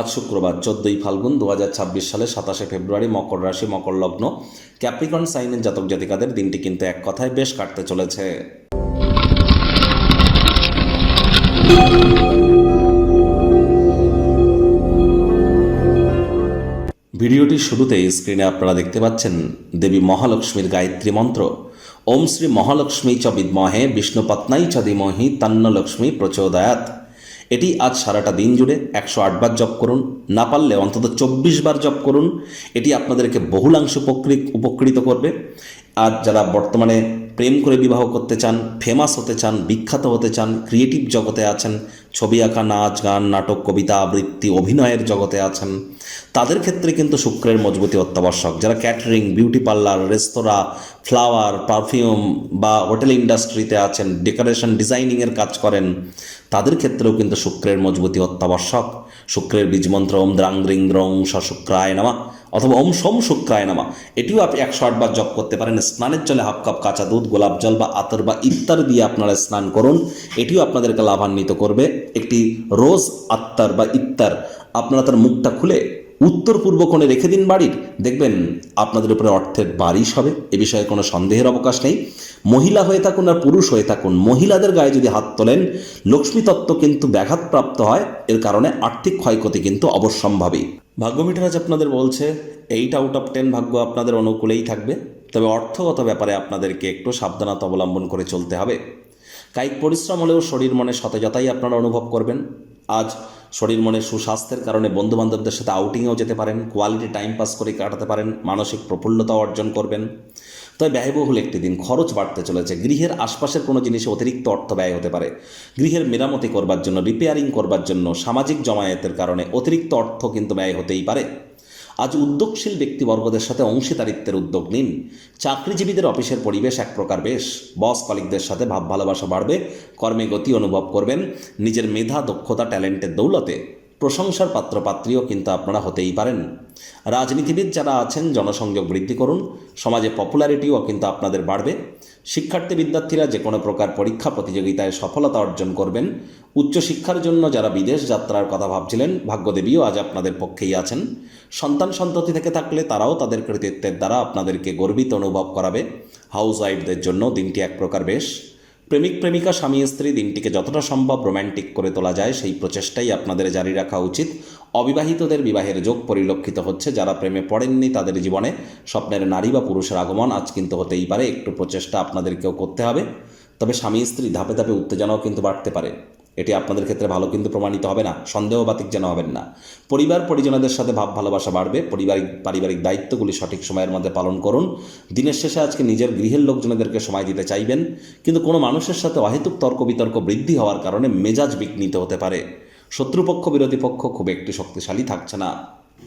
আজ শুক্রবার 14ই ফাল্গুন 2026 সালে 27শে ফেব্রুয়ারি, মকর রাশি, মকর লগ্ন, ক্যাপ্রিকর্ন সাইনের জাতক জাতিকাদের দিনটি কিন্তু এক কথায় বেশ কাটতে চলেছে। ভিডিওটির শুরুতেই স্ক্রিনে আপনারা দেখতে পাচ্ছেন দেবী মহালক্ষ্মীর গায়ত্রী মন্ত্র। ওম শ্রী মহালক্ষ্মী চ বিদ্মহে বিষ্ণুপত্নাই চ ধীমহি তন্ন লক্ষ্মী প্রচোদয়াৎ। এটি আজ সারাটা দিন জুড়ে 108 বার জপ করুন, না পারলে অন্তত 24 বার জপ করুন। এটি আপনাদেরকে বহুলাংশ উপকৃত করবে। আর যারা বর্তমানে প্রেম করে বিবাহ করতে চান, ফেমাস হতে চান, বিখ্যাত হতে চান, ক্রিয়েটিভ জগতে আছেন, ছবি আঁকা, নাচ গান, নাটক, কবিতা আবৃত্তি, অভিনয়ের জগতে আছেন, তাদের ক্ষেত্রে কিন্তু শুক্রের মজবুতি অত্যাবশ্যক। যারা ক্যাটারিং, বিউটি পার্লার, রেস্তোরাঁ, ফ্লাওয়ার, পারফিউম বা হোটেল ইন্ডাস্ট্রিতে আছেন, ডেকোরেশন ডিজাইনিংয়ের কাজ করেন, তাদের ক্ষেত্রেও কিন্তু শুক্রের মজবুতি অত্যাবশ্যক। শুক্রের বীজমন্ত্র ওম দ্রাং দ্রিং দ্রং শুক্রায় নামা অথবা ওম সোম শুক্রায় নামা, এটিও আপনি 108 বার জপ করতে পারেন। স্নানের জলে হাফ কাপ কাঁচা দুধ, গোলাপ জল বা আতর বা ইত্তার দিয়ে আপনারা স্নান করুন, এটিও আপনাদেরকে লাভান্বিত করবে। একটি রোজ আত্মার বা ইত্তার আপনারা তার মুখটা খুলে উত্তর পূর্ব কোণে রেখে দিন বাড়ির, দেখবেন আপনাদের উপরে অর্থের বারিশ হবে। এ বিষয়ে কোনো সন্দেহের অবকাশ নেই। মহিলা হয়ে থাকুন আর পুরুষ হয়ে থাকুন, মহিলাদের গায়ে যদি হাত তোলেন লক্ষ্মী তত্ত্ব কিন্তু ব্যাঘাতপ্রাপ্ত হয়। এর কারণে আর্থিক ক্ষয়ক্ষতি কিন্তু অবশ্যম্ভাবী। ভাগ্য মিটার আজ আপনাদের বলছে 8 আউট অফ 10 ভাগ্য আপনাদের অনুকূলেই থাকবে, তবে অর্থগত ব্যাপারে আপনাদেরকে একটু সাবধানতা অবলম্বন করে চলতে হবে। কায়িক পরিশ্রম হলেও শরীর মনে সতেজতাই আপনারা অনুভব করবেন। আজ শরীর মনে সুস্বাস্থ্যের কারণে বন্ধুবান্ধবদের সাথে আউটিংয়েও যেতে পারেন, কোয়ালিটি টাইম পাস করে কাটাতে পারেন, মানসিক প্রফুল্লতা অর্জন করবেন। তবে ব্যয়বহুল একটি দিন, খরচ বাড়তে চলেছে। গৃহের আশপাশের কোনো জিনিসে অতিরিক্ত অর্থ ব্যয় হতে পারে। গৃহের মেরামতি করবার জন্য, রিপেয়ারিং করবার জন্য, সামাজিক জমায়েতের কারণে অতিরিক্ত অর্থ কিন্তু ব্যয় হতেই পারে। আজ উদ্যোগশীল ব্যক্তিবর্গদের সাথে অংশীদারিত্বের উদ্যোগ নিন। চাকরিজীবীদের অফিসের পরিবেশ এক প্রকার বেশ। বস কলিগদের সাথে ভাব ভালোবাসা বাড়বে, কর্মে গতি অনুভব করবেন। নিজের মেধা, দক্ষতা, ট্যালেন্টের দৌলতে প্রশংসার পাত্রপাত্রীও কিন্তু আপনারা হতেই পারেন। রাজনীতিবিদ যারা আছেন জনসংযোগ বৃদ্ধি করুন, সমাজে পপুলারিটিও কিন্তু আপনাদের বাড়বে। শিক্ষার্থী বিদ্যার্থীরা যে কোনো প্রকার পরীক্ষা প্রতিযোগিতায় সফলতা অর্জন করবেন। উচ্চশিক্ষার জন্য যারা বিদেশ যাত্রার কথা ভাবছিলেন, ভাগ্যদেবীও আজ আপনাদের পক্ষেই আছেন। সন্তান সন্ততি থেকে থাকলে তারাও তাদের কৃতিত্বের দ্বারা আপনাদেরকে গর্বিত অনুভব করাবে। হাউস ওয়াইফদের জন্য দিনটি এক প্রকার বেশ। প্রেমিক প্রেমিকা, স্বামী স্ত্রী দিনটিকে যতটা সম্ভব রোম্যান্টিক করে তোলা যায় সেই প্রচেষ্টাই আপনাদের জারি রাখা উচিত। অবিবাহিতদের বিবাহের যোগ পরিলক্ষিত হচ্ছে। যারা প্রেমে পড়েননি তাদের জীবনে স্বপ্নের নারী বা পুরুষের আগমন আজ কিন্তু হতেই পারে। একটু প্রচেষ্টা আপনাদেরকেও করতে হবে। তবে স্বামী স্ত্রী ধাপে ধাপে উত্তেজনাও কিন্তু বাড়তে পারে। এটি আপনাদের ক্ষেত্রে ভালো কিন্তু প্রমাণিত হবে না। সন্দেহবাতিক যেন হবেন না। পরিবার পরিজনদের সাথে ভাব ভালোবাসা বাড়বে। পারিবারিক দায়িত্বগুলি সঠিক সময়ের মধ্যে পালন করুন। দিনের শেষে আজকে নিজের গৃহের লোকজনদেরকে সময় দিতে চাইবেন, কিন্তু কোনো মানুষের সাথে অহেতুক তর্ক বিতর্ক বৃদ্ধি হওয়ার কারণে মেজাজ বিঘ্নিত হতে পারে। শত্রুপক্ষ বিরোধী পক্ষ খুব একটি শক্তিশালী থাকছে না।